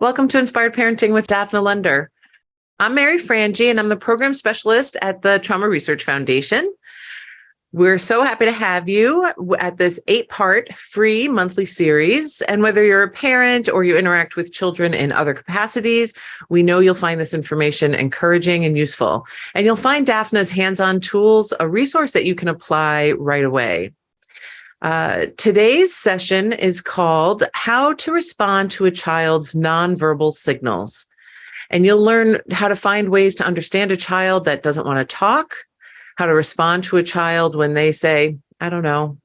Welcome to Inspired Parenting with Daphna Lunder. I'm Mary Frangie, and I'm the program specialist at the Trauma Research Foundation. We're so happy to have you at this 8-part free monthly series. And whether you're a parent or you interact with children in other capacities, we know you'll find this information encouraging and useful. And you'll find Daphna's hands-on tools, a resource that you can apply right away. Today's session is called How to Respond to a Child's Nonverbal Signals. And you'll learn how to find ways to understand a child that doesn't want to talk, how to respond to a child when they say, I don't know.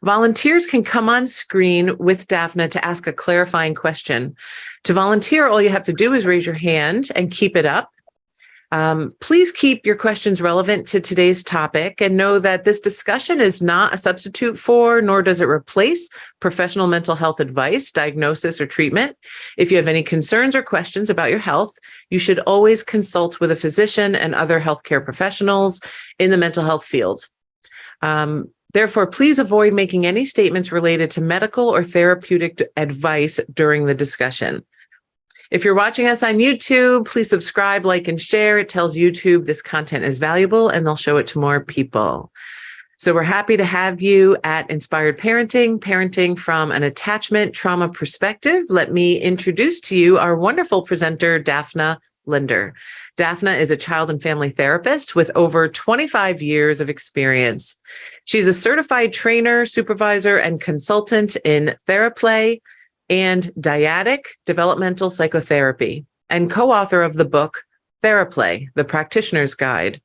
Volunteers can come on screen with Daphna to ask a clarifying question. To volunteer, all you have to do is raise your hand and keep it up. Please keep your questions relevant to today's topic and know that this discussion is not a substitute for, nor does it replace professional mental health advice, diagnosis, or treatment. If you have any concerns or questions about your health, you should always consult with a physician and other healthcare professionals in the mental health field. Therefore, please avoid making any statements related to medical or therapeutic advice during the discussion. If you're watching us on YouTube, please subscribe, like, and share. It tells YouTube this content is valuable and they'll show it to more people. So we're happy to have you at Inspired Parenting, parenting from an attachment trauma perspective. Let me introduce to you our wonderful presenter, Daphna Lunder. Daphna is a child and family therapist with over 25 years of experience. She's a certified trainer, supervisor, and consultant in TheraPlay and dyadic developmental psychotherapy, and co-author of the book, TheraPlay, The Practitioner's Guide.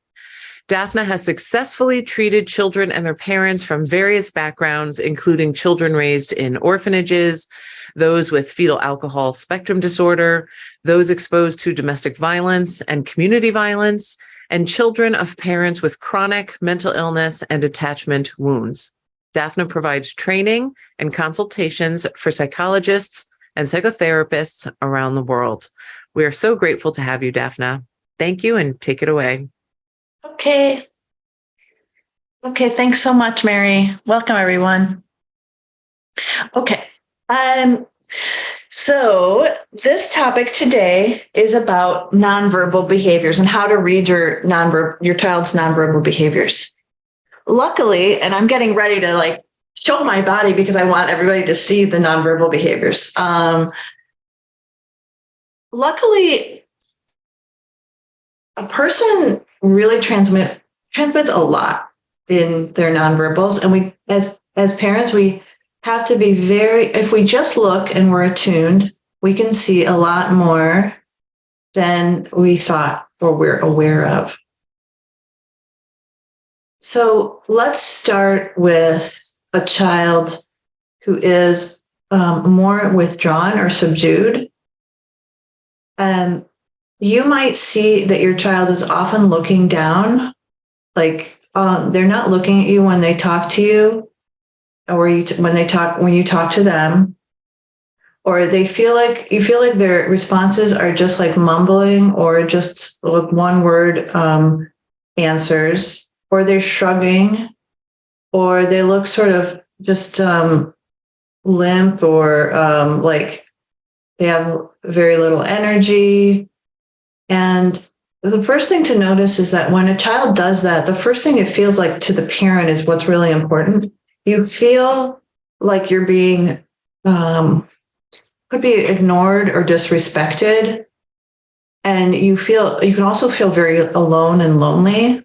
Daphna has successfully treated children and their parents from various backgrounds, including children raised in orphanages, those with fetal alcohol spectrum disorder, those exposed to domestic violence and community violence, and children of parents with chronic mental illness and attachment wounds. Daphna provides training and consultations for psychologists and psychotherapists around the world. We are so grateful to have you, Daphna. Thank you, and take it away. Okay, thanks so much, Mary. Welcome, everyone. Okay, so this topic today is about nonverbal behaviors and how to read your child's nonverbal behaviors. Luckily, and I'm getting ready to show my body because I want everybody to see the nonverbal behaviors. Luckily, a person really transmits a lot in their nonverbals. And we, as parents, we have to be if we just look and we're attuned, we can see a lot more than we thought or we're aware of. So let's start with a child who is more withdrawn or subdued. You might see that your child is often looking down, they're not looking at you when they talk to you, or when you talk to them, or you feel like their responses are just like mumbling or just one word answers. Or they're shrugging, or they look sort of just limp, or like they have very little energy. And the first thing to notice is that when a child does that, the first thing it feels like to the parent is what's really important. You feel like you're being, could be ignored or disrespected. And you can also feel very alone and lonely.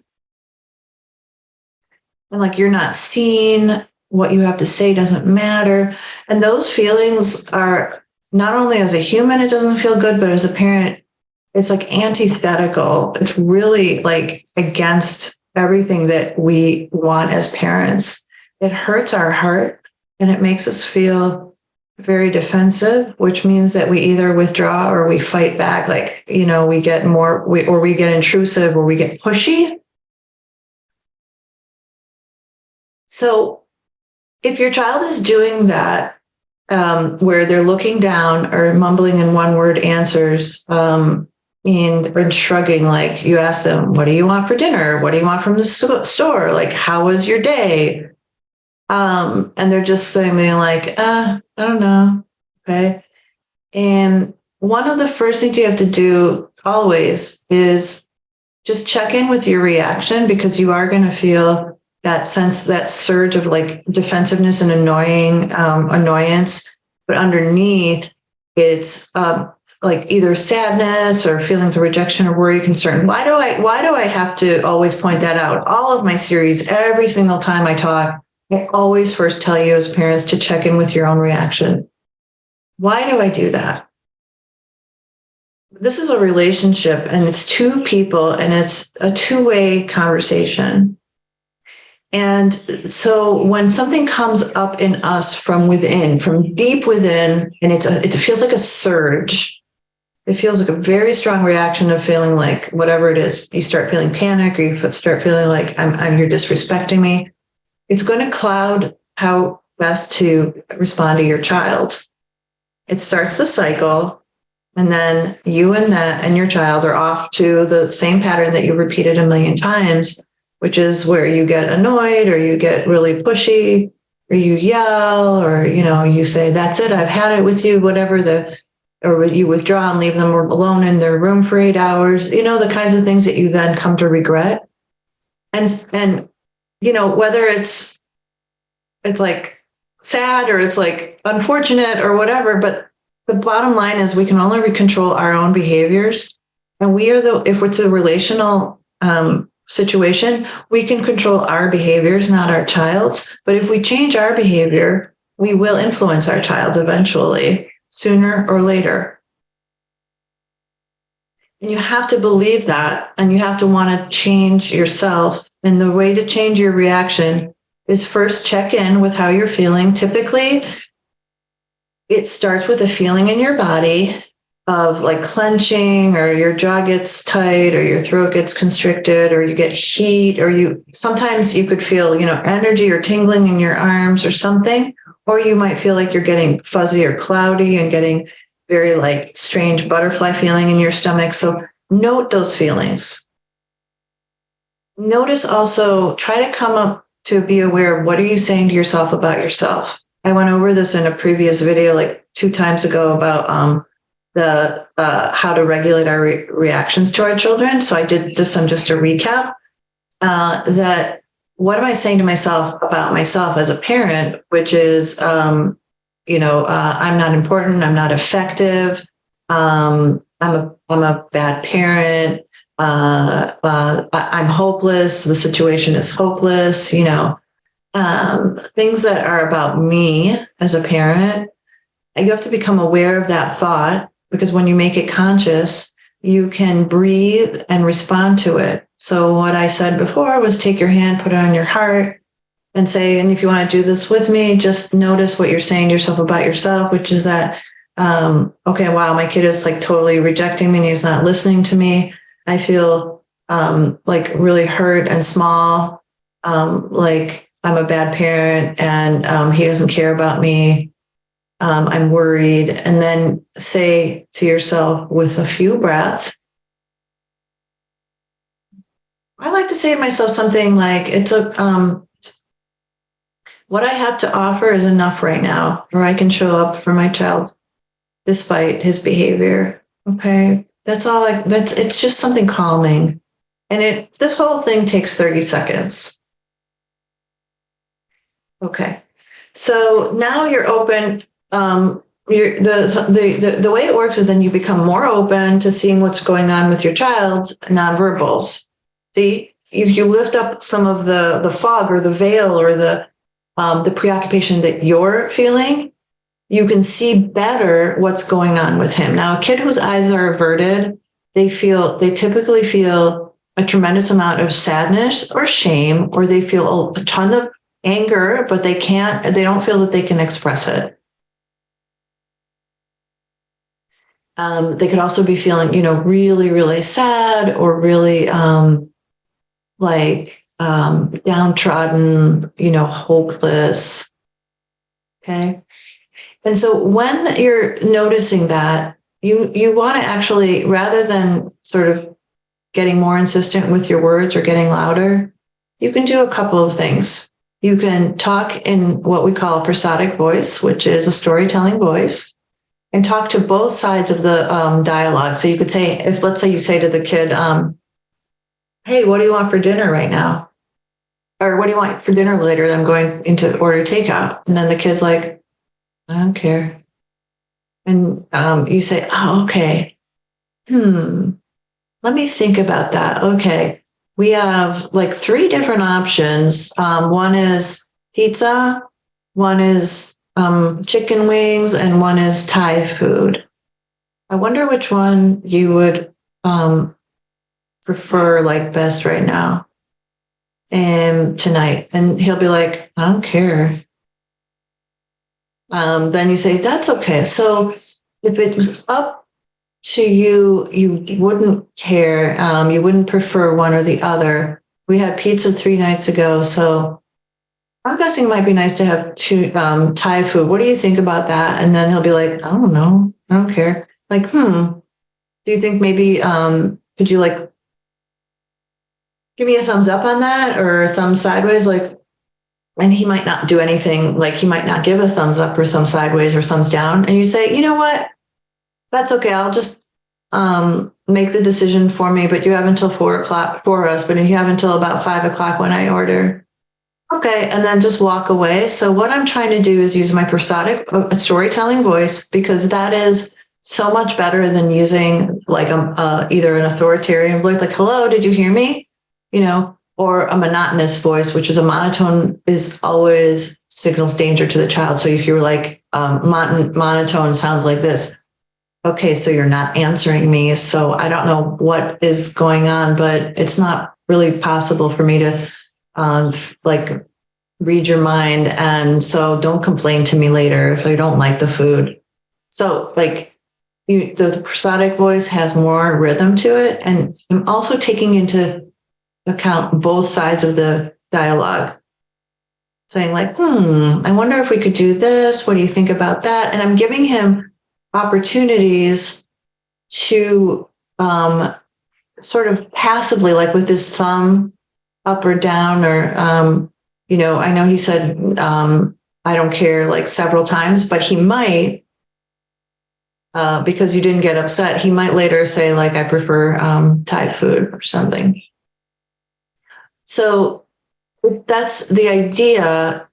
And like you're not seen, what you have to say doesn't matter. And those feelings are not only as a human, it doesn't feel good, but as a parent, it's like antithetical. It's really like against everything that we want as parents. It hurts our heart and it makes us feel very defensive, which means that we either withdraw or we fight back. We get we get intrusive or we get pushy. So if your child is doing that, where they're looking down or mumbling in one-word answers and shrugging, like you ask them, what do you want for dinner? What do you want from the store? Like, how was your day? And they're just saying I don't know. Okay. And one of the first things you have to do always is just check in with your reaction, because you are going to feel that sense, that surge of like defensiveness and annoyance. But underneath, it's like either sadness or feelings of rejection or worry, concern. Why do I have to always point that out? All of my series, every single time I talk, I always first tell you as parents to check in with your own reaction. Why do I do that? This is a relationship, and it's two people, and it's a two-way conversation. And so when something comes up in us from within, from deep within, and it feels like a surge, it feels like a very strong reaction of feeling like whatever it is, you start feeling panic, or you start feeling like you're disrespecting me. It's going to cloud how best to respond to your child. It starts the cycle. And then you and your child are off to the same pattern that you repeated a million times, which is where you get annoyed, or you get really pushy, or you yell, or, you say, that's it, I've had it with you, or you withdraw and leave them alone in their room for 8 hours, the kinds of things that you then come to regret. And whether it's like sad, or it's like unfortunate or whatever, but the bottom line is we can only control our own behaviors. And if it's a relational situation, we can control our behaviors, not our child's. But if we change our behavior, we will influence our child eventually, sooner or later. And you have to believe that, and you have to want to change yourself. And the way to change your reaction is first check in with how you're feeling. Typically, it starts with a feeling in your body of like clenching, or your jaw gets tight, or your throat gets constricted, or you get heat, or sometimes you could feel, energy or tingling in your arms or something, or you might feel like you're getting fuzzy or cloudy and getting very like strange butterfly feeling in your stomach. So note those feelings. Notice also, try to come up to be aware of what are you saying to yourself about yourself. I went over this in a previous video like 2 times ago about how to regulate our reactions to our children. So I did this on just a recap. That what am I saying to myself about myself as a parent, which is, I'm not important, I'm not effective, I'm a bad parent, I'm hopeless, the situation is hopeless, things that are about me as a parent. And you have to become aware of that thought, because when you make it conscious, you can breathe and respond to it. So what I said before was take your hand, put it on your heart, and say, and if you want to do this with me, just notice what you're saying to yourself about yourself, which is that, okay, wow, my kid is like totally rejecting me and he's not listening to me. I feel like really hurt and small, like I'm a bad parent, and he doesn't care about me. I'm worried. And then say to yourself with a few breaths, I like to say to myself something like, what I have to offer is enough right now, or I can show up for my child despite his behavior. Okay. It's just something calming. And this whole thing takes 30 seconds. Okay. So now you're open. The way it works is then you become more open to seeing what's going on with your child's nonverbals. See, if you lift up some of the fog or the veil or the preoccupation that you're feeling, you can see better what's going on with him. Now, a kid whose eyes are averted, they typically feel a tremendous amount of sadness or shame, or they feel a ton of anger, but they don't feel that they can express it. They could also be feeling, really, really sad, or really downtrodden, hopeless. Okay. And so when you're noticing that, you want to actually, rather than sort of getting more insistent with your words or getting louder, you can do a couple of things. You can talk in what we call a prosodic voice, which is a storytelling voice. and talk to both sides of the dialogue. So you could say, if let's say you say to the kid, hey, what do you want for dinner right now? Or what do you want for dinner later? I'm going into order takeout. And then the kid's like, I don't care. And you say, oh, okay. Let me think about that. Okay. We have like 3 different options. One is pizza, one is chicken wings, and one is Thai food. I wonder which one you would prefer like best right now and tonight. And he'll be like, I don't care. Then you say, that's okay. So if it was up to you, you wouldn't care. You wouldn't prefer one or the other. We had pizza 3 nights ago, so I'm guessing it might be nice to have Thai food. What do you think about that? And then he'll be like, I don't know. I don't care. Like, do you think maybe could you like give me a thumbs up on that or a thumb sideways? Like, and he might not do anything. Like he might not give a thumbs up or thumb sideways or thumbs down. And you say, you know what? That's okay. I'll just make the decision for me, but you have until 4 o'clock for us, but you have until about 5 o'clock when I order. Okay. And then just walk away. So what I'm trying to do is use my prosodic storytelling voice, because that is so much better than using like either an authoritarian voice, like, hello, did you hear me? You know, or a monotonous voice, which is a monotone is always signals danger to the child. So if you're like monotone sounds like this. Okay, so you're not answering me. So I don't know what is going on, but it's not really possible for me to like read your mind. And so don't complain to me later if I don't like the food. So like the prosodic voice has more rhythm to it. And I'm also taking into account both sides of the dialogue. Saying like, I wonder if we could do this. What do you think about that? And I'm giving him opportunities to sort of passively, like with his thumb up or down, or, I know he said, I don't care like several times, but he might, because you didn't get upset, he might later say like, I prefer Thai food or something. So that's the idea,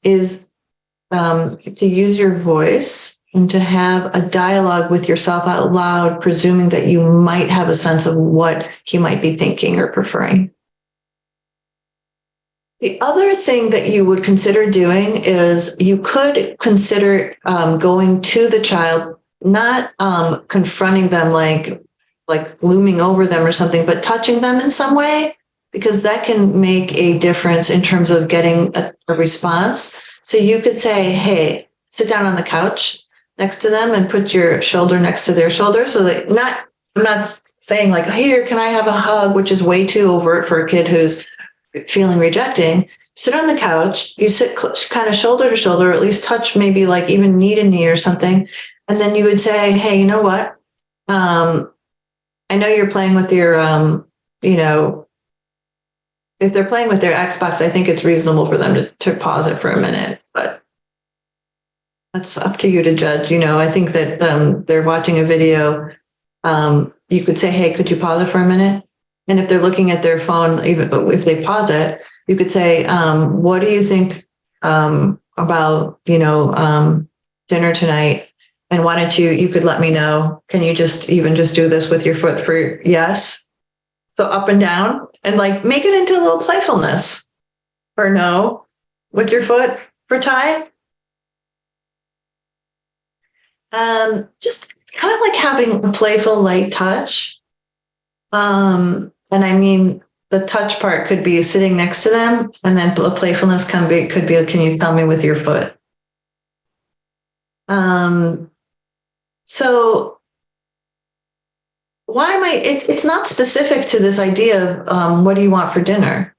is to use your voice and to have a dialogue with yourself out loud, presuming that you might have a sense of what he might be thinking or preferring. The other thing that you would consider doing is you could consider going to the child, not confronting them like looming over them or something, but touching them in some way, because that can make a difference in terms of getting a response. So you could say, hey, sit down on the couch next to them and put your shoulder next to their shoulder. So that I'm not saying like, here, can I have a hug, which is way too overt for a kid who's feeling rejecting. Sit on the couch, you sit kind of shoulder to shoulder, or at least touch maybe like even knee to knee or something. And then you would say, hey, you know what? I know you're playing with your, if they're playing with their Xbox, I think it's reasonable for them to pause it for a minute, but that's up to you to judge. I think that they're watching a video. You could say, hey, could you pause it for a minute? And if they're looking at their phone, even if they pause it, you could say, what do you think about, dinner tonight? And why don't you could let me know. Can you just do this with your foot for yes? So up and down, and like make it into a little playfulness. Or no, with your foot for Thai. Just kind of like having a playful light touch. And I mean, the touch part could be sitting next to them, and then the playfulness could be, can you tell me with your foot? So why am it's not specific to this idea of what do you want for dinner?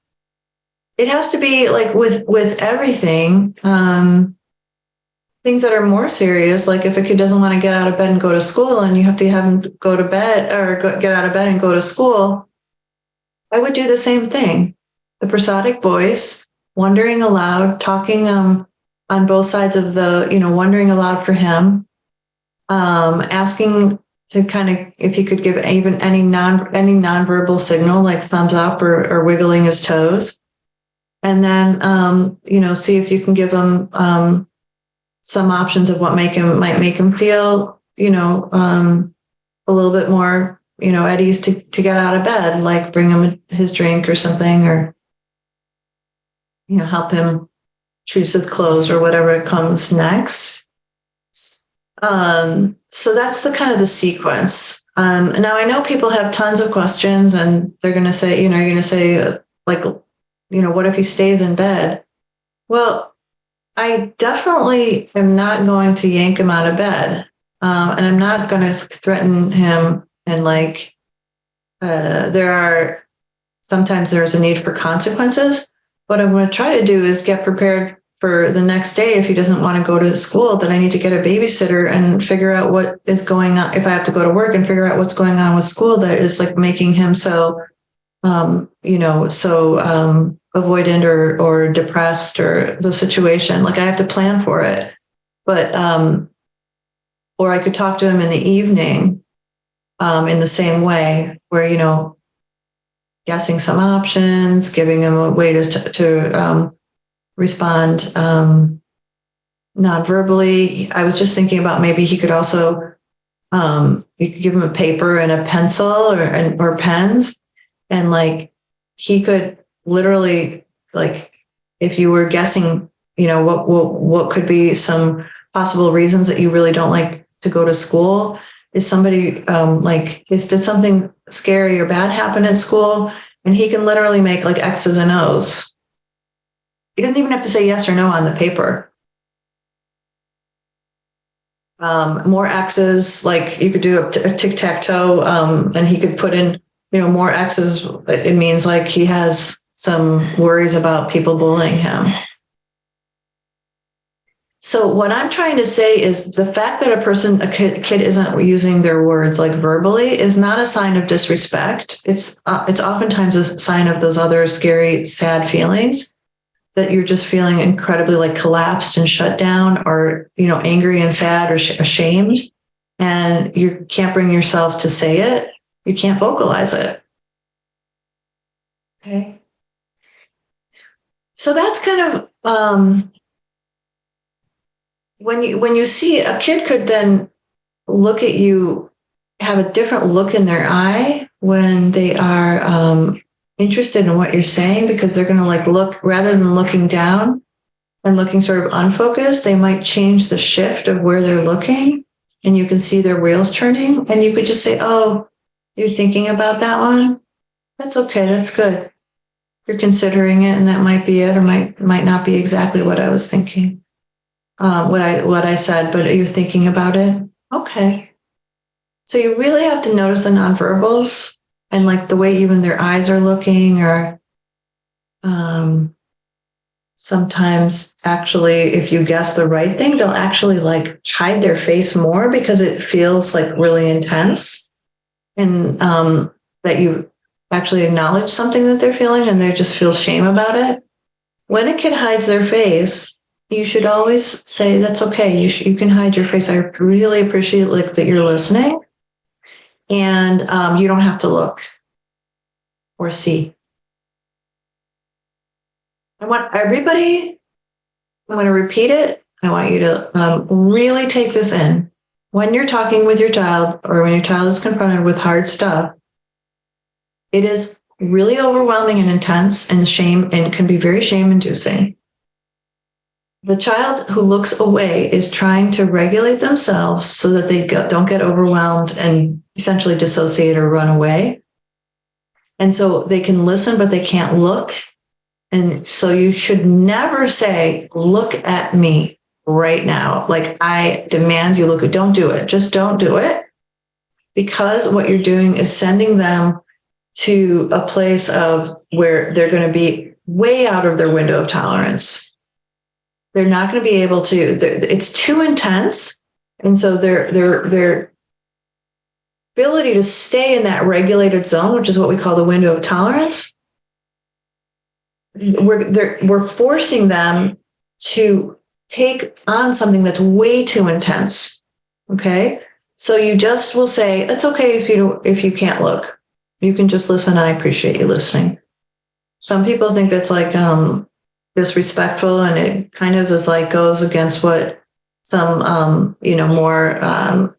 It has to be like with everything, things that are more serious, like if a kid doesn't want to get out of bed and go to school and you have to have him go to bed or get out of bed and go to school, I would do the same thing. The prosodic voice, wondering aloud, talking on both sides of the, wondering aloud for him. asking to kind of, if you could give even any nonverbal signal, like thumbs up or wiggling his toes. And then, see if you can give him some options of what might make him feel, a little bit more, at ease to get out of bed, like bring him his drink or something, or, help him choose his clothes or whatever comes next. So that's the kind of the sequence. Now I know people have tons of questions and they're going to say, you're going to say what if he stays in bed? Well, I definitely am not going to yank him out of bed. And I'm not going to threaten him. And sometimes there's a need for consequences. What I'm going to try to do is get prepared for the next day. If he doesn't want to go to school, then I need to get a babysitter and figure out what is going on. If I have to go to work, and figure out what's going on with school that is making him so avoidant or depressed, or the situation. I have to plan for it. But or I could talk to him in the evening in the same way, where guessing some options, giving him a way to respond non-verbally. I was just thinking about maybe he could also you could give him a paper and a pencil or pens, and he could literally, if you were guessing, what could be some possible reasons that you really don't like to go to school. Is somebody did something scary or bad happen at school? And he can literally make X's and O's. He doesn't even have to say yes or no on the paper. More X's, you could do a tic-tac-toe, and he could put in, more X's. It means he has some worries about people bullying him. So what I'm trying to say is the fact that a kid isn't using their words verbally is not a sign of disrespect. It's oftentimes a sign of those other scary, sad feelings, that you're just feeling incredibly collapsed and shut down, or, angry and sad or ashamed, and you can't bring yourself to say it. You can't vocalize it. Okay. So that's kind of, when you see a kid could then look at you, have a different look in their eye when they are interested in what you're saying, because they're going to look, rather than looking down and looking sort of unfocused, they might change the shift of where they're looking, and you can see their wheels turning, and you could just say, "Oh, you're thinking about that one? That's okay. That's good. You're considering it, and that might be it, or might not be exactly what I was thinking." What I said, but you're thinking about it. Okay. So you really have to notice the nonverbals, and the way even their eyes are looking, or sometimes actually, if you guess the right thing, they'll actually hide their face more because it feels really intense, and that you actually acknowledge something that they're feeling, and they just feel shame about it. When a kid hides their face, you should always say, "That's okay. You can hide your face. I really appreciate that you're listening, and you don't have to look or see." I want everybody. I'm going to repeat it. I want you to really take this in. When you're talking with your child, or when your child is confronted with hard stuff, it is really overwhelming and intense, and can be very shame-inducing. The child who looks away is trying to regulate themselves so that they don't get overwhelmed and essentially dissociate or run away. And so they can listen, but they can't look. And so you should never say, "Look at me right now. I demand you look." Don't do it. Just don't do it. Because what you're doing is sending them to a place of where they're going to be way out of their window of tolerance. They're not going to be able to, it's too intense. And so their ability to stay in that regulated zone, which is what we call the window of tolerance, we're forcing them to take on something that's way too intense. Okay. So you just will say, it's okay if you can't look. You can just listen. I appreciate you listening. Some people think that's like disrespectful, and it kind of is like goes against what some more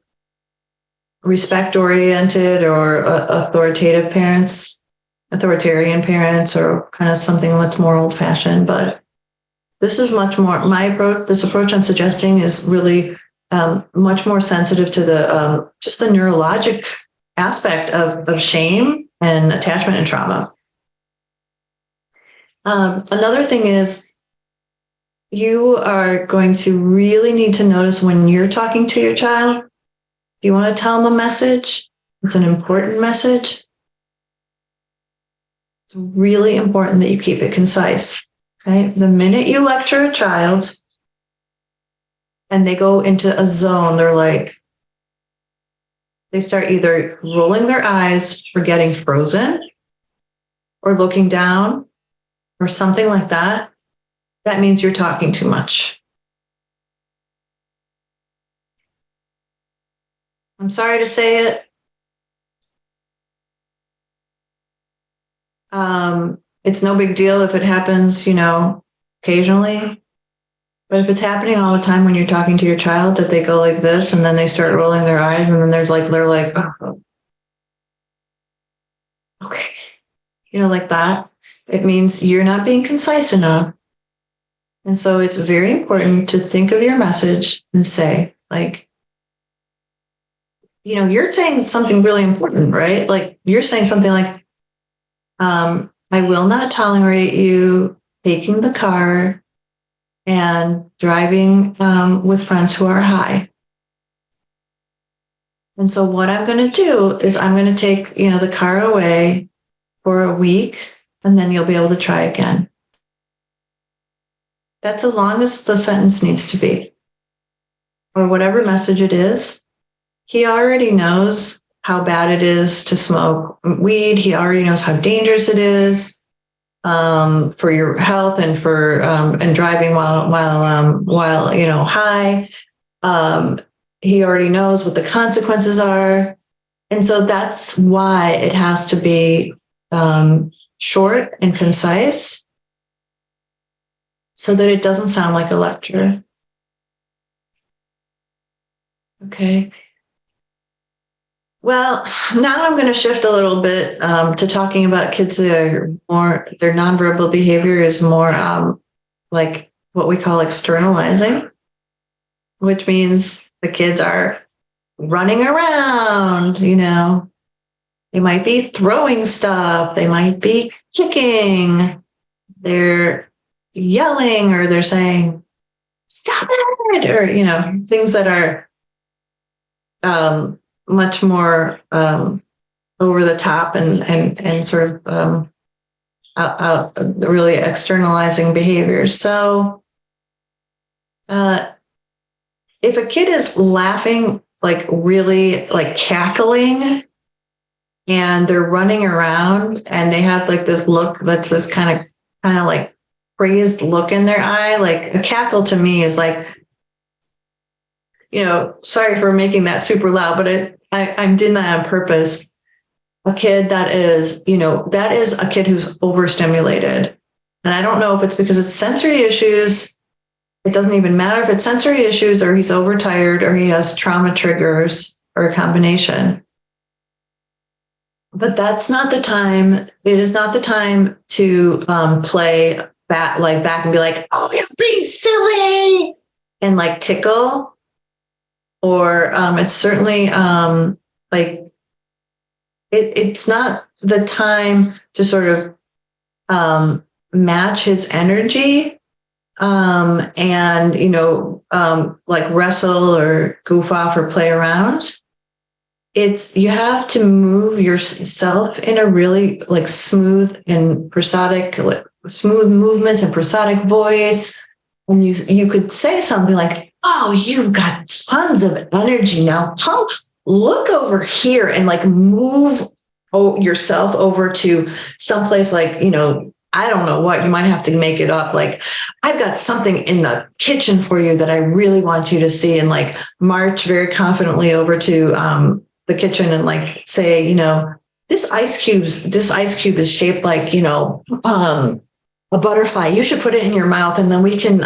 respect oriented or authoritarian parents, or kind of something that's more old fashioned. But this is much more my approach. This approach I'm suggesting is really much more sensitive to the just the neurologic aspect of shame and attachment and trauma. Another thing is, you are going to really need to notice when you're talking to your child. If you want to tell them a message, it's an important message. It's really important that you keep it concise. Okay. The minute you lecture a child and they go into a zone, they start either rolling their eyes or getting frozen or looking down or something like that. That means you're talking too much. I'm sorry to say it. It's no big deal if it happens, occasionally. But if it's happening all the time when you're talking to your child, that they go like this and then they start rolling their eyes and then they're like, oh, okay, like that, it means you're not being concise enough. And so it's very important to think of your message and say, like, you're saying something really important, right? Like, you're saying something like, I will not tolerate you taking the car and driving with friends who are high. And so what I'm going to do is I'm going to take, the car away for a week, and then you'll be able to try again. That's as long as the sentence needs to be, or whatever message it is. He already knows how bad it is to smoke weed. He already knows how dangerous it is for your health and for and driving while high. He already knows what the consequences are, and so that's why it has to be short and concise, so that it doesn't sound like a lecture. Okay. Well, now I'm going to shift a little bit to talking about kids that are their nonverbal behavior is more like what we call externalizing, which means the kids are running around, they might be throwing stuff, they might be kicking, they're yelling, or they're saying, stop it, or, things that are much more over the top and sort of really externalizing behaviors. So if a kid is laughing, like really like cackling, and they're running around and they have like this look that's this kind of like crazed look in their eye, like a cackle to me is like, sorry for making that super loud, but I'm doing that on purpose. A kid that is a kid who's overstimulated. And I don't know if it's because it's sensory issues. It doesn't even matter if it's sensory issues or he's overtired or he has trauma triggers or a combination. But that's not the time. It is not the time to play back and be like, oh, you're being silly, and like tickle. Or it's certainly it's not the time to sort of match his energy and like wrestle or goof off or play around. You have to move yourself in a really like smooth and prosodic, like smooth movements and prosodic voice. And you could say something like, oh, you've got tons of energy now. Look over here and like move yourself over to someplace like, I don't know what, you might have to make it up. Like, I've got something in the kitchen for you that I really want you to see, and like march very confidently over to the kitchen and like say, this ice cube is shaped like, a butterfly. You should put it in your mouth, and then we can,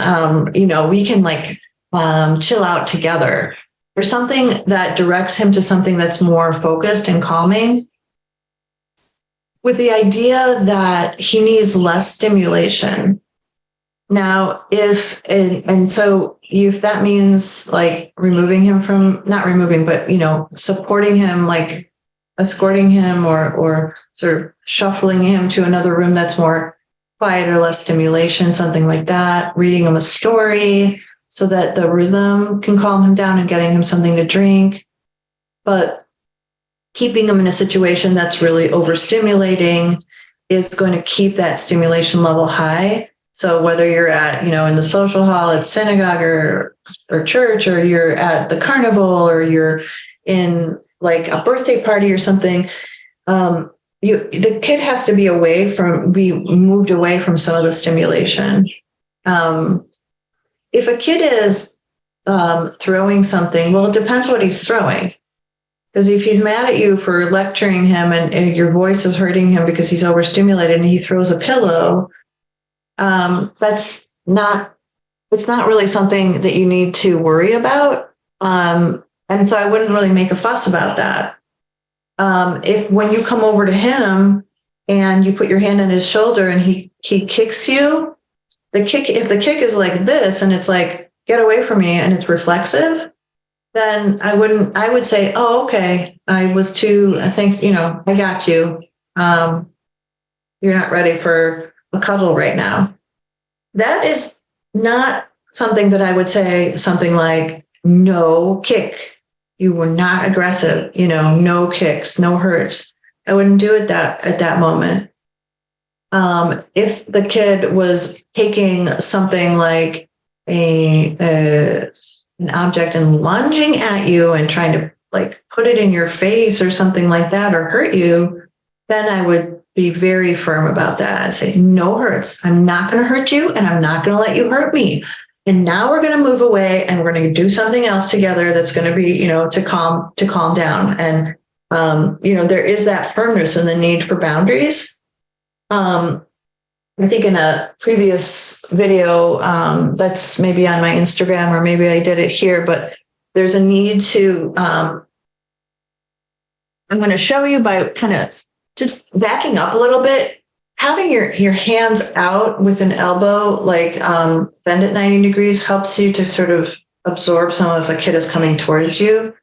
chill out together, or something that directs him to something that's more focused and calming, with the idea that he needs less stimulation. Now, if that means like removing him from, not removing, but, supporting him, like escorting him or sort of shuffling him to another room that's more quiet or less stimulation, something like that, reading him a story so that the rhythm can calm him down, and getting him something to drink. But keeping him in a situation that's really overstimulating is going to keep that stimulation level high. So whether you're at, in the social hall at synagogue or church, or you're at the carnival, or you're in like a birthday party or something, the kid has to be moved away from some of the stimulation. If a kid is throwing something, well, it depends what he's throwing. Because if he's mad at you for lecturing him and your voice is hurting him because he's overstimulated and he throws a pillow, it's not really something that you need to worry about. And so I wouldn't really make a fuss about that. If when you come over to him and you put your hand on his shoulder and he kicks you, if the kick is like this and it's like, get away from me, and it's reflexive, then I would say, oh, okay, I think, I got you. You're not ready for a cuddle right now. That is not something that I would say something like, no kick. You were not aggressive, no kicks, no hurts. I wouldn't do it at that moment. If the kid was taking something like an object and lunging at you and trying to like put it in your face or something like that, or hurt you, then I would be very firm about that. I'd say, no hurts. I'm not going to hurt you, and I'm not going to let you hurt me. And now we're going to move away, and we're going to do something else together that's going to be, to calm down. And, there is that firmness and the need for boundaries. I think in a previous video, that's maybe on my Instagram, or maybe I did it here, but there's a need to, I'm going to show you by kind of just backing up a little bit, having your hands out with an elbow, like bend at 90 degrees, helps you to sort of absorb some of a kid is coming towards you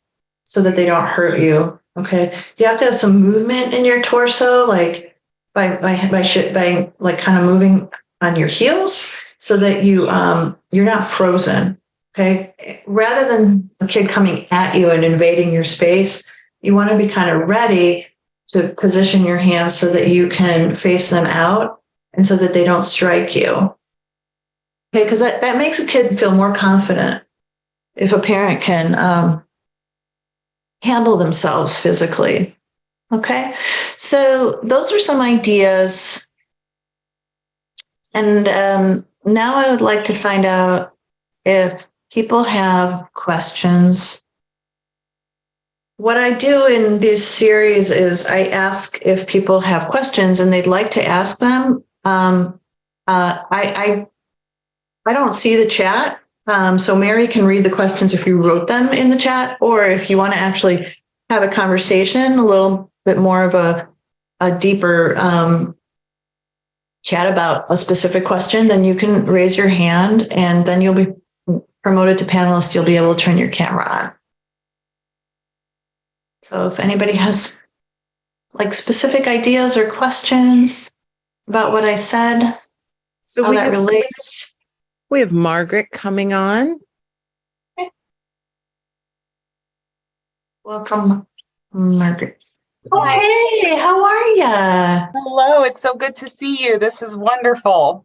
so that they don't hurt you. Okay. You have to have some movement in your torso, like by like kind of moving on your heels so that you're not frozen. Okay. Rather than a kid coming at you and invading your space, you want to be kind of ready to position your hands so that you can face them out and so that they don't strike you. Okay. Because that makes a kid feel more confident if a parent can handle themselves physically. Okay, so those are some ideas. And now I would like to find out if people have questions. What I do in this series is I ask if people have questions and they'd like to ask them. I don't see the chat, so Mary can read the questions if you wrote them in the chat, or if you want to actually have a conversation, a little bit more of a deeper chat about a specific question, then you can raise your hand, and then you'll be promoted to panelist. You'll be able to turn your camera on. So if anybody has like specific ideas or questions about what I said, So how that relates. We have Margaret coming on. Okay. Welcome, Margaret. Oh, hey, how are you? Hello, it's so good to see you. This is wonderful.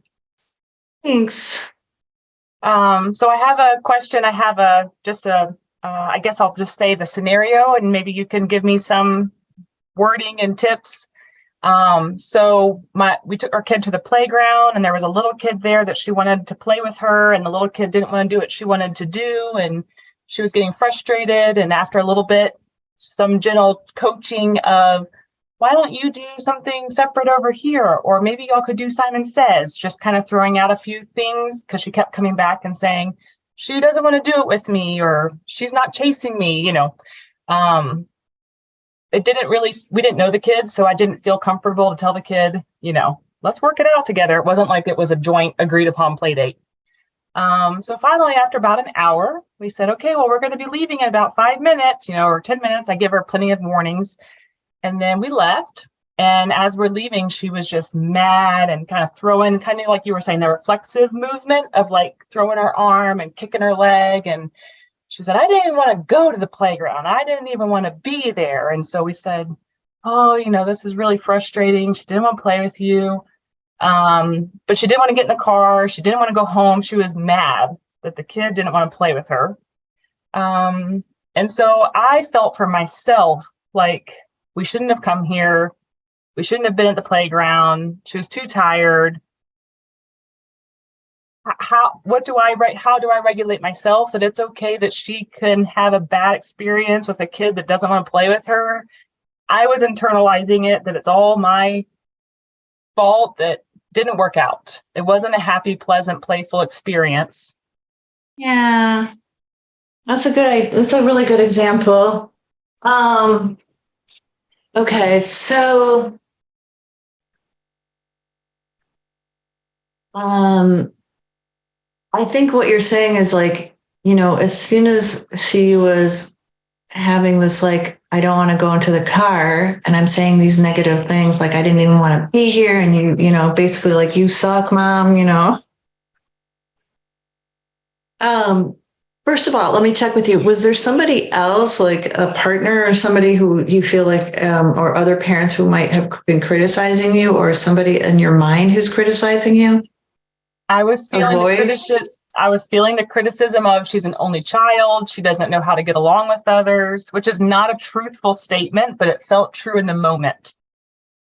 Thanks. So I have a question. I have I guess I'll just say the scenario, and maybe you can give me some wording and tips. So we took our kid to the playground, and there was a little kid there that she wanted to play with her, and the little kid didn't want to do what she wanted to do, and she was getting frustrated. And after a little bit, some gentle coaching of, why don't you do something separate over here? Or maybe y'all could do Simon Says, just kind of throwing out a few things, because she kept coming back and saying, she doesn't want to do it with me, or she's not chasing me, It didn't really, we didn't know the kid, so I didn't feel comfortable to tell the kid, let's work it out together. It wasn't like it was a joint agreed upon play date. So finally, after about an hour, we said, okay, well, we're going to be leaving in about 5 minutes, or 10 minutes. I give her plenty of warnings. And then we left. And as we're leaving, she was just mad and kind of throwing, kind of like you were saying, the reflexive movement of like throwing her arm and kicking her leg. And she said, I didn't even want to go to the playground. I didn't even want to be there. And so we said, oh, this is really frustrating. She didn't want to play with you. But she didn't want to get in the car. She didn't want to go home. She was mad that the kid didn't want to play with her. And so I felt for myself like we shouldn't have come here. We shouldn't have been at the playground. She was too tired. How do I regulate myself that it's okay that she can have a bad experience with a kid that doesn't want to play with her? I was internalizing it, that it's all my fault that didn't work out. It wasn't a happy, pleasant, playful experience. Yeah, that's a really good example. Okay, so I think what you're saying is like, as soon as she was having this, like, I don't want to go into the car, and I'm saying these negative things, like, I didn't even want to be here. And basically like, you suck, mom, First of all, let me check with you. Was there somebody else, like a partner or somebody who you feel like, or other parents who might have been criticizing you, or somebody in your mind who's criticizing you? I was feeling the criticism of, she's an only child. She doesn't know how to get along with others, which is not a truthful statement, but it felt true in the moment.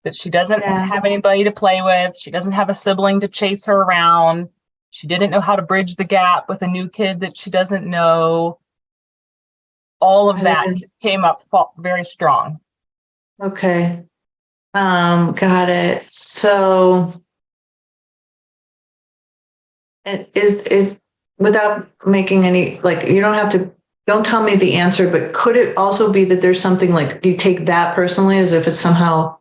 That she doesn't have anybody to play with. She doesn't have a sibling to chase her around. She didn't know how to bridge the gap with a new kid that she doesn't know. All of that came up very strong. Okay. Got it. So is without making any, like, you don't tell me the answer, but could it also be that there's something like, do you take that personally as if it's somehow,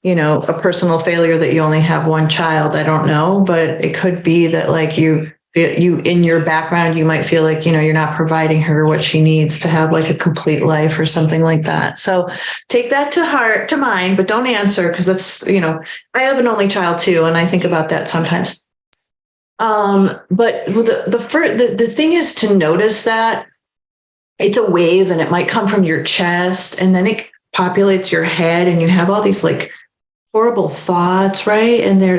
a personal failure that you only have one child? I don't know, but it could be that, like, you in your background, you might feel like, you're not providing her what she needs to have like a complete life or something like that. So take that to mind, but don't answer, because that's, I have an only child too, and I think about that sometimes. But the thing is to notice that it's a wave, and it might come from your chest, and then it populates your head, and you have all these like horrible thoughts, right? And they're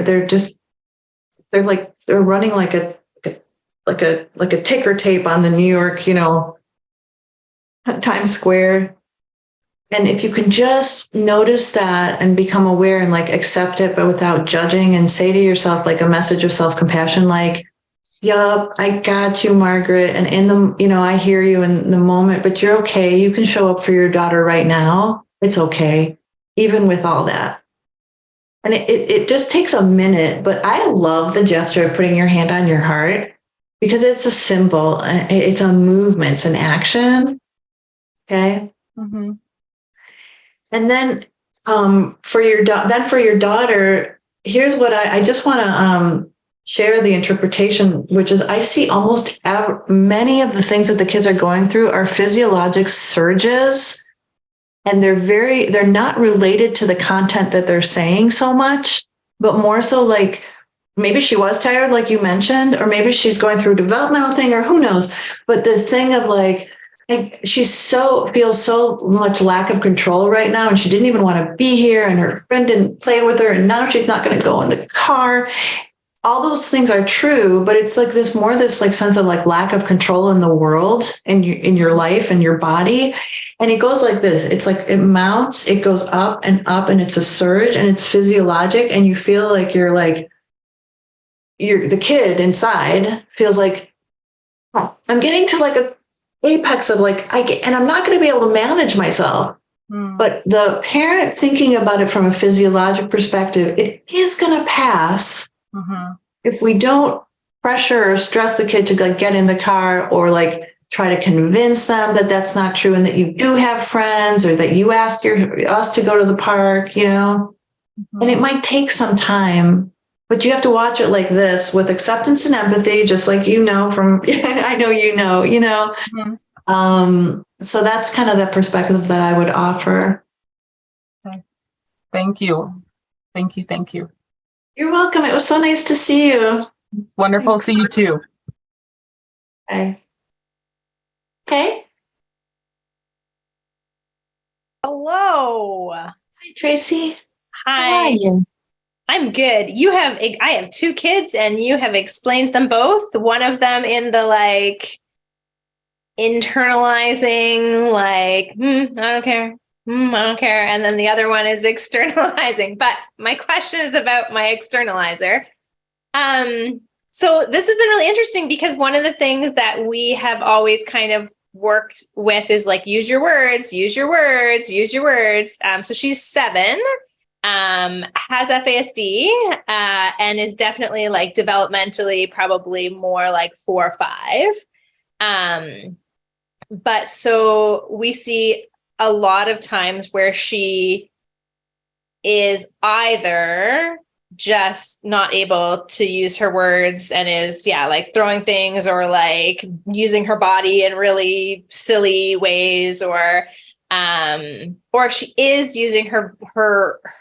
running like a ticker tape on the New York, Times Square. And if you can just notice that and become aware and like accept it, but without judging, and say to yourself like a message of self-compassion, like, yup, I got you, Margaret. And in the, I hear you in the moment, but you're okay. You can show up for your daughter right now. It's okay, even with all that. And it just takes a minute, but I love the gesture of putting your hand on your heart, because it's a symbol, it's a movement, it's an action. Okay. Mm-hmm. And then for your daughter, here's what I just want to share the interpretation, which is I see almost many of the things that the kids are going through are physiologic surges, and they're not related to the content that they're saying so much, but more so like maybe she was tired, like you mentioned, or maybe she's going through a developmental thing, or who knows. But the thing of like, feels so much lack of control right now, and she didn't even want to be here, and her friend didn't play with her, and now she's not going to go in the car. all those things are true, but it's like this like sense of like lack of control in the world and in your life and your body. And it goes like this. It's like it mounts, it goes up, and it's a surge, and it's physiologic. And you feel like you're the kid inside feels like, oh, I'm getting to like a apex of like, and I'm not going to be able to manage myself. But the parent thinking about it from a physiologic perspective, it is going to pass. If we don't pressure or stress the kid to like get in the car or like try to convince them that that's not true and that you do have friends or that you ask us to go to the park, and it might take some time, but you have to watch it like this with acceptance and empathy, just like from I know so that's kind of the perspective that I would offer. Okay. Thank you. You're welcome. It was so nice to see you. It's wonderful to see you too. Okay. Hello. Hi, Tracy. Hi. How are you? I'm good. I have 2 kids and you have explained them both. One of them in the like internalizing, like, I don't care. I don't care. And then the other one is externalizing. But my question is about my externalizer. So this has been really interesting because one of the things that we have always kind of worked with is like, use your words. So she's 7, has FASD, and is definitely like developmentally probably more like 4 or 5. But so we see a lot of times where she is either just not able to use her words and is like throwing things or like using her body in really silly ways, or if she is using her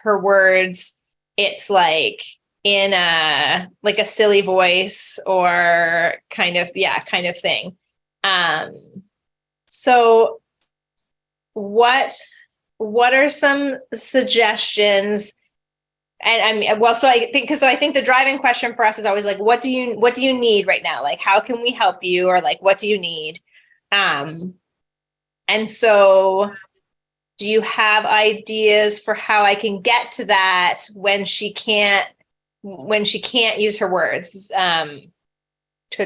words, it's like in a silly voice or kind of thing. So what are some suggestions? And I think the driving question for us is always like, what do you need right now? Like, how can we help you? Or like, what do you need? And so do you have ideas for how I can get to that when she can't use her words, to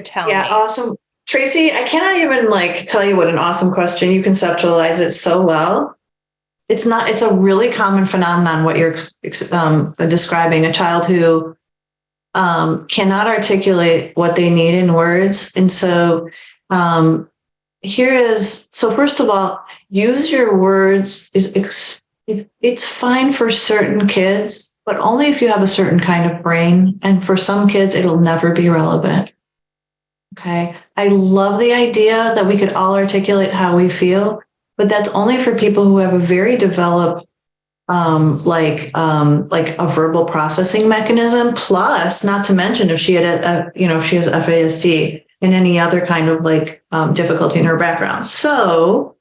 tell me? Yeah, awesome. Tracy, I cannot even like tell you what an awesome question. You conceptualize it so well. It's a really common phenomenon, what you're describing, a child who cannot articulate what they need in words. And so first of all, use your words. It's fine for certain kids, but only if you have a certain kind of brain. And for some kids, it'll never be relevant. Okay. I love the idea that we could all articulate how we feel, but that's only for people who have a very developed, like a verbal processing mechanism. Plus, not to mention if she had if she has FASD and any other kind of like difficulty in her background. So,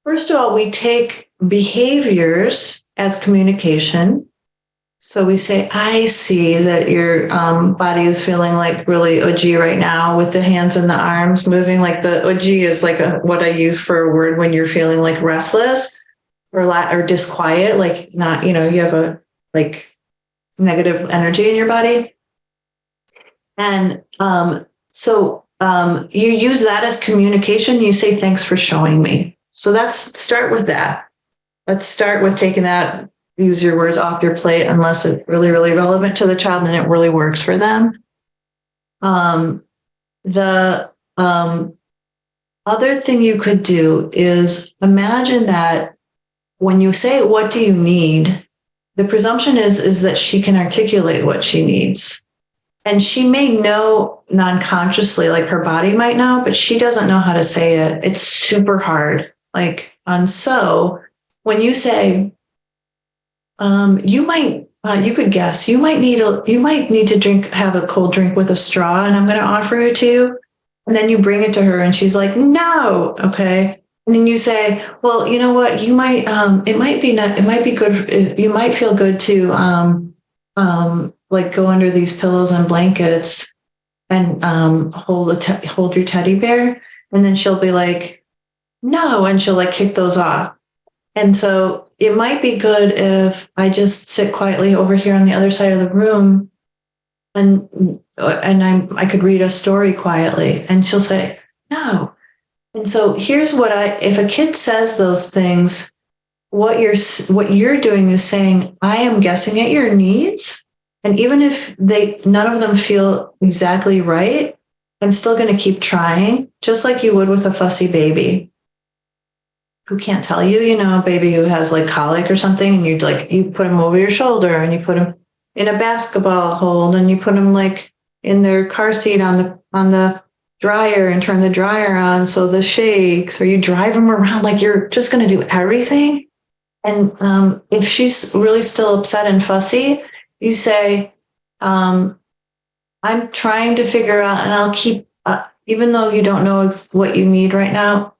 first of all, we take behaviors as communication. So we say, I see that your body is feeling like really oji right now with the hands and the arms moving. Like the oji is like what I use for a word when you're feeling like restless or disquiet, like not, you have a like negative energy in your body. And so you use that as communication. You say, thanks for showing me. So start with that. Let's start with taking that. Use your words off your plate unless it's really, really relevant to the child and it really works for them. The other thing you could do is imagine that when you say, what do you need? The presumption is that she can articulate what she needs. And she may know non-consciously, like her body might know, but she doesn't know how to say it. It's super hard. And so when you say, you could guess, you might need to have a cold drink with a straw, and I'm going to offer it to you. And then you bring it to her and she's like, no. Okay. And then you say, well, you know what, you might, it might be good. You might feel good to, like go under these pillows and blankets and hold your teddy bear, and then she'll be like, no, and she'll like kick those off. And so it might be good if I just sit quietly over here on the other side of the room, and I could read a story quietly, and she'll say no. And so here's what if a kid says those things, what you're doing is saying, I am guessing at your needs, and even if none of them feel exactly right, I'm still going to keep trying, just like you would with a fussy baby who can't tell you, a baby who has like colic or something, and you put him over your shoulder, and you put him in a basketball hold, and you put him like in their car seat on the dryer and turn the dryer on so the shakes, or you drive them around like you're just going to do everything. And if she's really still upset and fussy, you say, I'm trying to figure out, and I'll keep, even though you don't know what you need right now,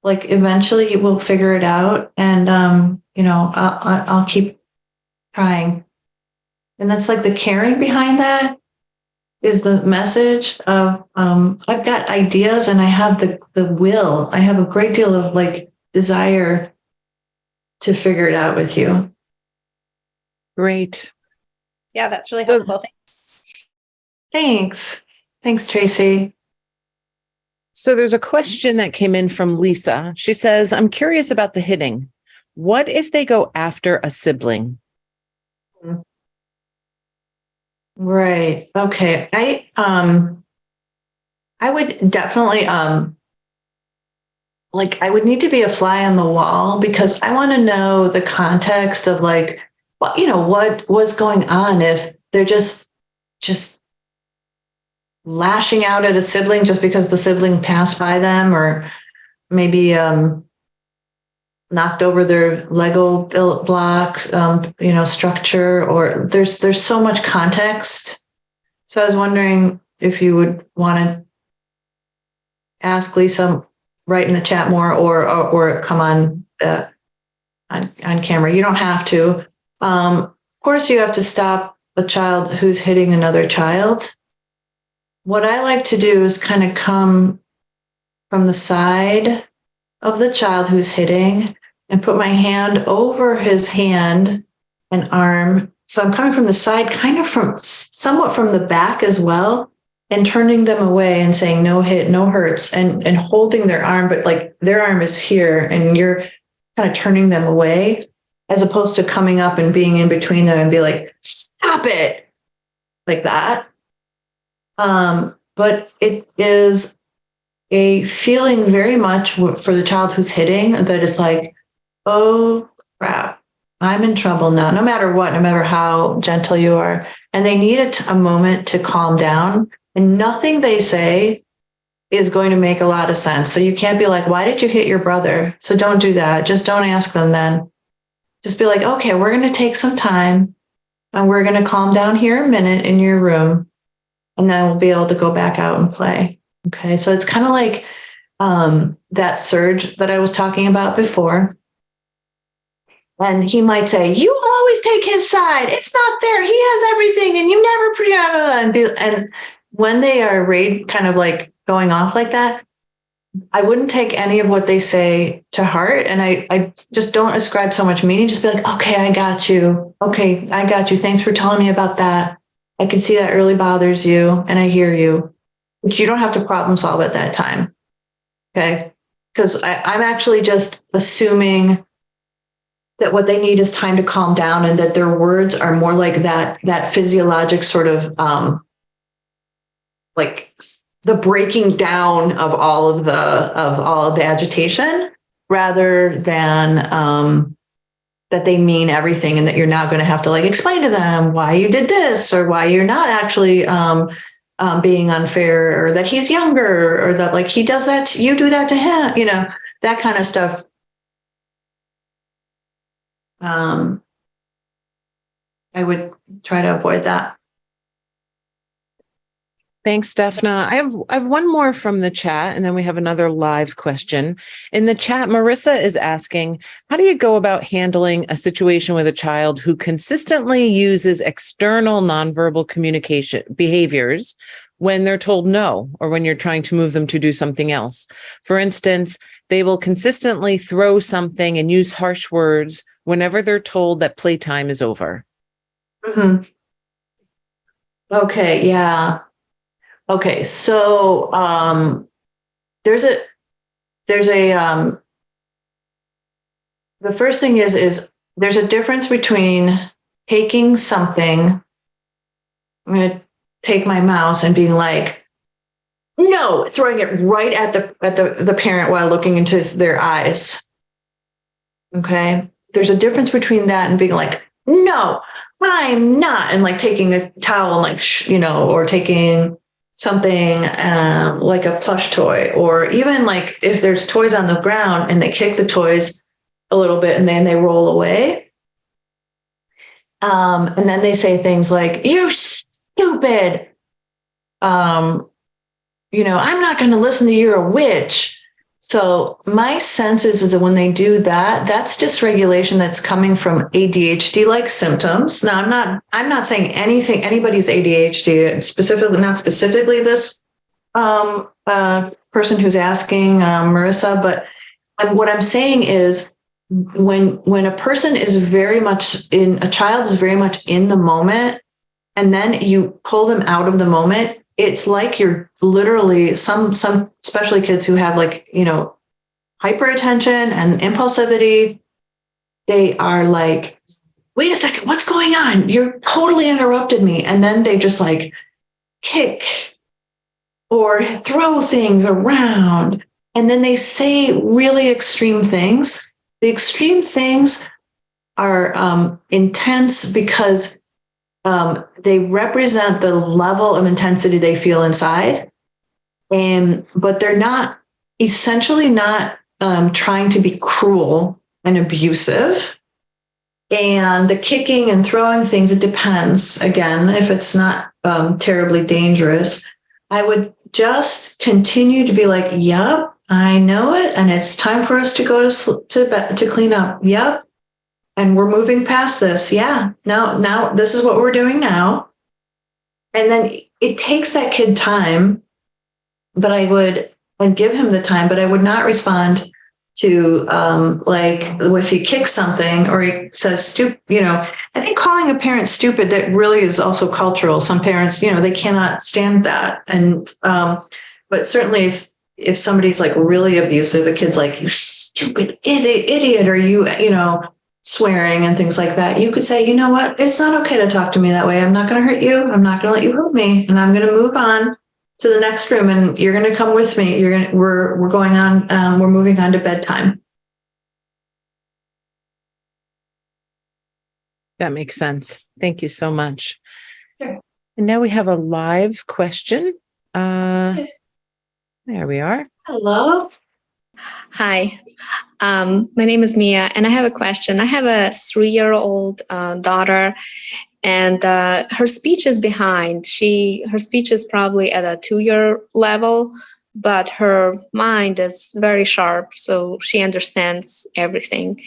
like eventually you will figure it out. And, I'll keep trying. And that's like the caring behind that is the message of, I've got ideas and I have the will. I have a great deal of like desire to figure it out with you. Great. Yeah, that's really helpful. Thanks. Thanks, Tracy. So there's a question that came in from Lisa. She says, I'm curious about the hitting. What if they go after a sibling? Right. Okay. I would definitely I would need to be a fly on the wall, because I want to know the context of like, what was going on, if they're just lashing out at a sibling just because the sibling passed by them, or maybe knocked over their Lego blocks, structure, or there's so much context. So I was wondering if you would want to ask Lisa, write in the chat more, or come on camera. You don't have to. Of course, you have to stop a child who's hitting another child. What I like to do is kind of come from the side of the child who's hitting and put my hand over his hand and arm. So I'm coming from the side, kind of somewhat from the back as well, and turning them away and saying, no hit, no hurts, and holding their arm, but like their arm is here and you're kind of turning them away, as opposed to coming up and being in between them and be like, stop it, like that. But it is a feeling very much for the child who's hitting, that it's like, oh crap, I'm in trouble now, no matter what, no matter how gentle you are. And they need a moment to calm down, and nothing they say is going to make a lot of sense. So you can't be like, why did you hit your brother? So don't do that. Just don't ask them then. Just be like, okay, we're going to take some time and we're going to calm down here a minute in your room, and then we'll be able to go back out and play. Okay. So it's kind of like that surge that I was talking about before. And he might say, you always take his side. It's not fair. He has everything and you never, and when they are kind of like going off like that, I wouldn't take any of what they say to heart. And I just don't ascribe so much meaning. Just be like, okay, I got you. Okay, I got you. Thanks for telling me about that. I can see that really bothers you, and I hear you. But you don't have to problem solve at that time. Okay? Because I'm actually just assuming that what they need is time to calm down, and that their words are more like that physiologic sort of like the breaking down of all of the agitation, rather than that they mean everything, and that you're now going to have to like explain to them why you did this, or why you're not actually being unfair, or that he's younger, or that like he does that, you do that to him, that kind of stuff. I would try to avoid that. Thanks, Daphna. I have one more from the chat, and then we have another live question. In the chat, Marissa is asking, how do you go about handling a situation with a child who consistently uses external nonverbal communication behaviors when they're told no, or when you're trying to move them to do something else? For instance, they will consistently throw something and use harsh words whenever they're told that playtime is over. Mm-hmm. Okay, yeah. Okay, so there's a the first thing is there's a difference between taking something. I'm gonna take my mouse and being like, no, throwing it right at the parent while looking into their eyes. Okay, there's a difference between that and being like, no, I'm not, and like taking a towel and like or taking something like a plush toy, or even like if there's toys on the ground and they kick the toys a little bit and then they roll away. And then they say things like, you stupid, I'm not going to listen to you, you're a witch. So my sense is that when they do that, that's dysregulation that's coming from ADHD-like symptoms. Now, I'm not saying anybody's ADHD, not specifically this person who's asking, Marissa, but what I'm saying is when a person is a child is very much in the moment, and then you pull them out of the moment, it's like you're literally some especially kids who have hyperattention and impulsivity. They are like, wait a second, what's going on? You're totally interrupted me. And then they just like kick or throw things around. And then they say really extreme things. The extreme things are intense because they represent the level of intensity they feel inside, but they're essentially not trying to be cruel and abusive. And the kicking and throwing things, it depends. Again, if it's not terribly dangerous, I would just continue to be like, yep, I know it, and it's time for us to go to bed to clean up. Yep. And we're moving past this. Yeah. Now this is what we're doing now. And then it takes that kid time, but I'd give him the time, but I would not respond to if he kicks something or he says stupid, I think calling a parent stupid, that really is also cultural. Some parents, they cannot stand that. And but certainly if somebody's like really abusive, a kid's like, you stupid idiot, or you swearing and things like that, you could say, you know what, it's not okay to talk to me that way. I'm not going to hurt you. I'm not going to let you hurt me. And I'm going to move on to the next room, and you're going to come with me. We're moving on to bedtime. That makes sense. Thank you so much. Sure. And now we have a live question. There we are. Hello. Hi, my name is Mia, and I have a question. I have a 3-year-old daughter, and her speech is behind. Her speech is probably at a 2-year level, but her mind is very sharp, so she understands everything.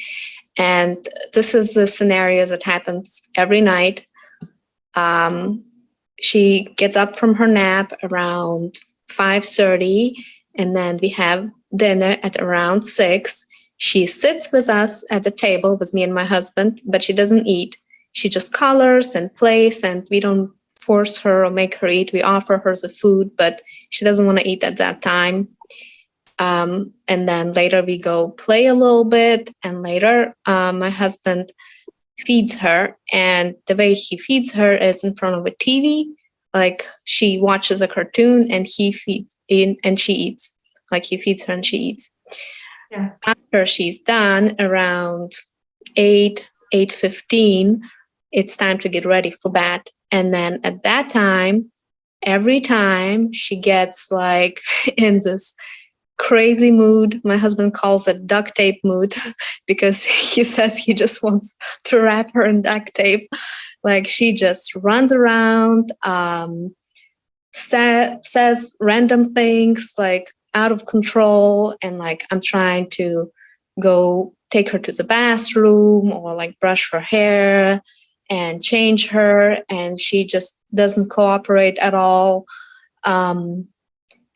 And this is the scenario that happens every night. She gets up from her nap around 5:30, and then we have dinner at around 6. She sits with us at the table with me and my husband, but she doesn't eat. She just colors and plays, and we don't force her or make her eat. We offer her the food, but she doesn't want to eat at that time. And then later we go play a little bit, and later my husband feeds her, and the way he feeds her is in front of a TV. Like, she watches a cartoon and he feeds in and she eats. Like, he feeds her and she eats. Yeah. After she's done, around 8:15, it's time to get ready for bed. And then at that time, every time she gets like in this crazy mood, my husband calls it duct tape mood, because he says he just wants to wrap her in duct tape. Like, she just runs around, says random things like out of control, and like I'm trying to go take her to the bathroom or like brush her hair and change her, and she just doesn't cooperate at all. And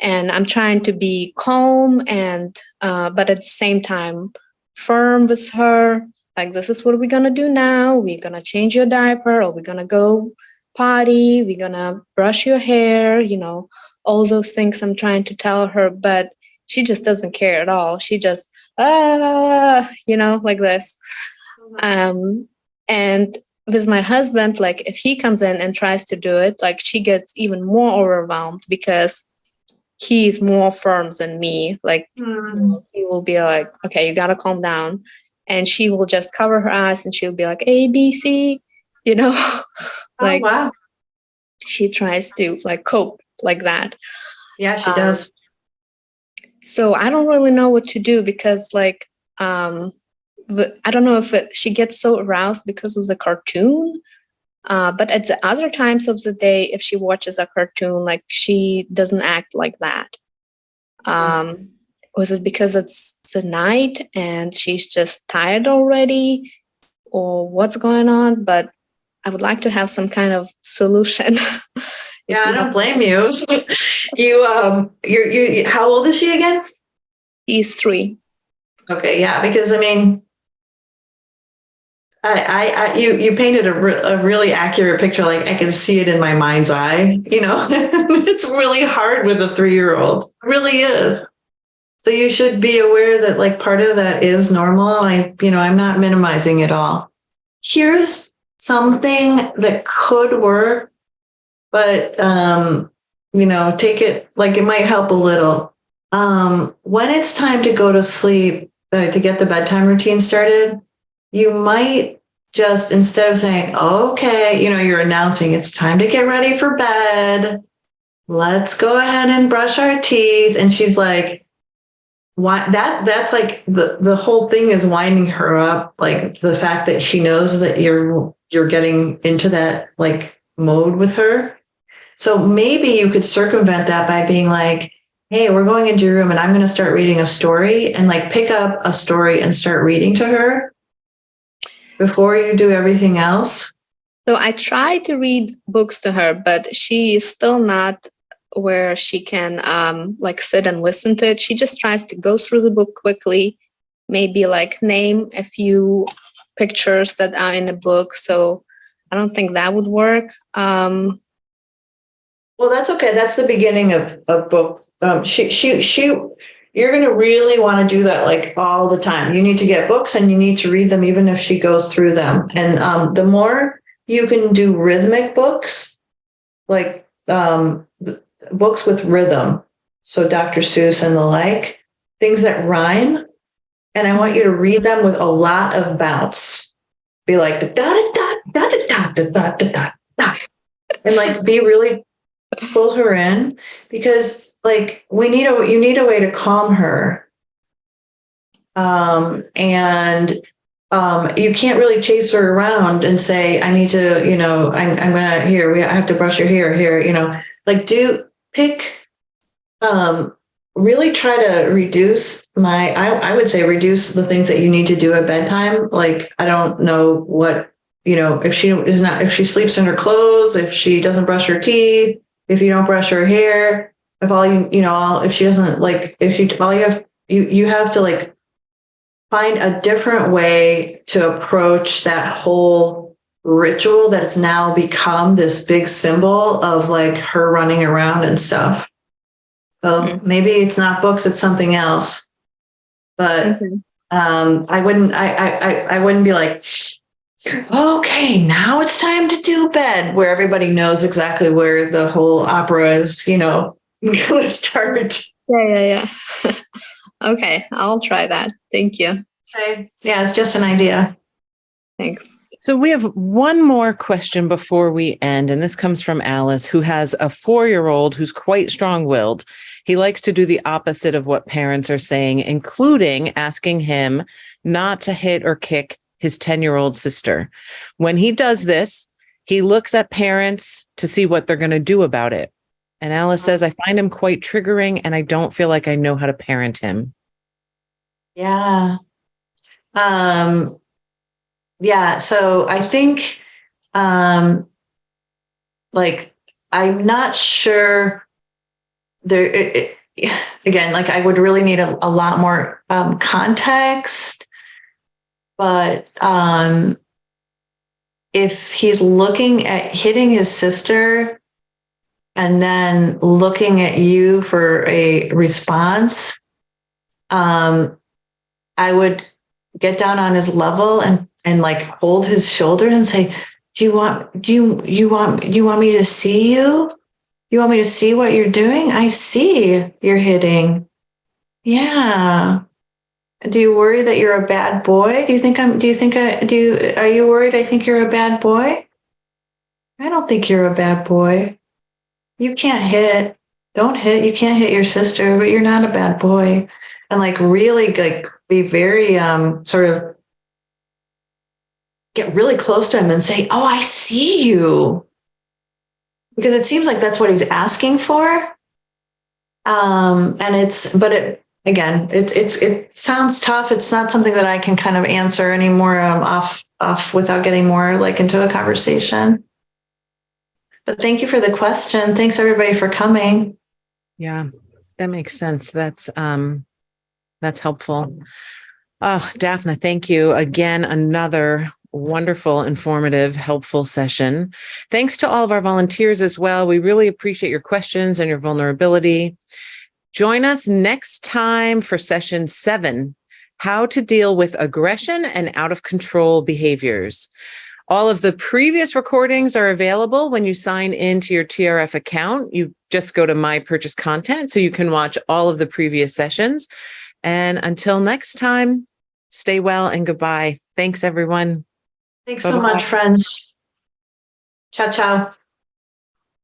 I'm trying to be calm and but at the same time firm with her, like, this is what we're gonna do now. We're gonna change your diaper, or we're gonna go potty, we're gonna brush your hair, all those things I'm trying to tell her, but she just doesn't care at all. She just like this. And with my husband, like, if he comes in and tries to do it, like, she gets even more overwhelmed because he's more firm than me. Like, he will be like, okay, you gotta calm down. And she will just cover her eyes and she'll be like, A, B, C, like, oh, wow. she tries to like cope like that. Yeah, she does. So I don't really know what to do because like, but I don't know if she gets so aroused because of the cartoon. But at the other times of the day, if she watches a cartoon, like, she doesn't act like that. Was it because it's the night and she's just tired already, or what's going on? But I would like to have some kind of solution. Yeah, I don't blame you. You how old is she again? He's 3. Okay, yeah, because I mean, you painted a really accurate picture. Like, I can see it in my mind's eye. It's really hard with a 3-year-old. It really is. So you should be aware that like part of that is normal. I'm not minimizing it all. Here's something that could work, but take it like it might help a little. When it's time to go to sleep, to get the bedtime routine started, you might just, instead of saying, okay, you're announcing it's time to get ready for bed. Let's go ahead and brush our teeth. And she's like, why? That's like the whole thing is winding her up. Like, the fact that she knows that you're getting into that like mode with her. So maybe you could circumvent that by being like, hey, we're going into your room and I'm going to start reading a story, and like pick up a story and start reading to her before you do everything else. So I try to read books to her, but she is still not where she can like sit and listen to it. She just tries to go through the book quickly, maybe like name a few pictures that are in the book. So I don't think that would work. Well, that's okay. That's the beginning of a book. You're going to really want to do that like all the time. You need to get books and you need to read them even if she goes through them. And the more you can do rhythmic books, like books with rhythm, so Dr. Seuss and the like, things that rhyme, and I want you to read them with a lot of bounce. Be like da da da da da da da da da, and like be really pull her in, because like you need a way to calm her, and you can't really chase her around and say, I need to, I'm gonna here, I have to brush your hair here, like really try to reduce I would say reduce the things that you need to do at bedtime. Like, I don't know what, if she sleeps in her clothes, if she doesn't brush her teeth, if you don't brush her hair, if she doesn't like, you have to like find a different way to approach that whole ritual that it's now become this big symbol of like her running around and stuff. So maybe it's not books, it's something else. But I wouldn't be like, okay, now it's time to do bed, where everybody knows exactly where the whole opera is, going to start. Yeah. Okay, I'll try that. Thank you. Okay. Yeah, it's just an idea. Thanks. So we have one more question before we end, and this comes from Alice, who has a 4-year-old who's quite strong-willed. He likes to do the opposite of what parents are saying, including asking him not to hit or kick his 10-year-old sister. When he does this, he looks at parents to see what they're going to do about it. And Alice says, I find him quite triggering and I don't feel like I know how to parent him. Yeah. Yeah. So I think, like, I'm not sure there, again, like I would really need a lot more context, but if he's looking at hitting his sister and then looking at you for a response, I would get down on his level and like hold his shoulder and say, do you want me to see you? You want me to see what you're doing? I see you're hitting. Yeah. Do you worry that you're a bad boy? Are you worried I think you're a bad boy? I don't think you're a bad boy. You can't hit. Don't hit. You can't hit your sister, but you're not a bad boy. And like really like be very sort of get really close to him and say, oh, I see you. Because it seems like that's what he's asking for. It sounds tough. It's not something that I can kind of answer anymore off without getting more like into a conversation. But thank you for the question. Thanks everybody for coming. Yeah, that makes sense. That's helpful. Oh, Daphne, thank you again. Another wonderful, informative, helpful session. Thanks to all of our volunteers as well. We really appreciate your questions and your vulnerability. Join us next time for session 7, how to deal with aggression and out of control behaviors. All of the previous recordings are available when you sign into your TRF account. You just go to My Purchase Content so you can watch all of the previous sessions. And until next time, stay well and goodbye. Thanks, everyone. Thanks so much, friends. Ciao, ciao.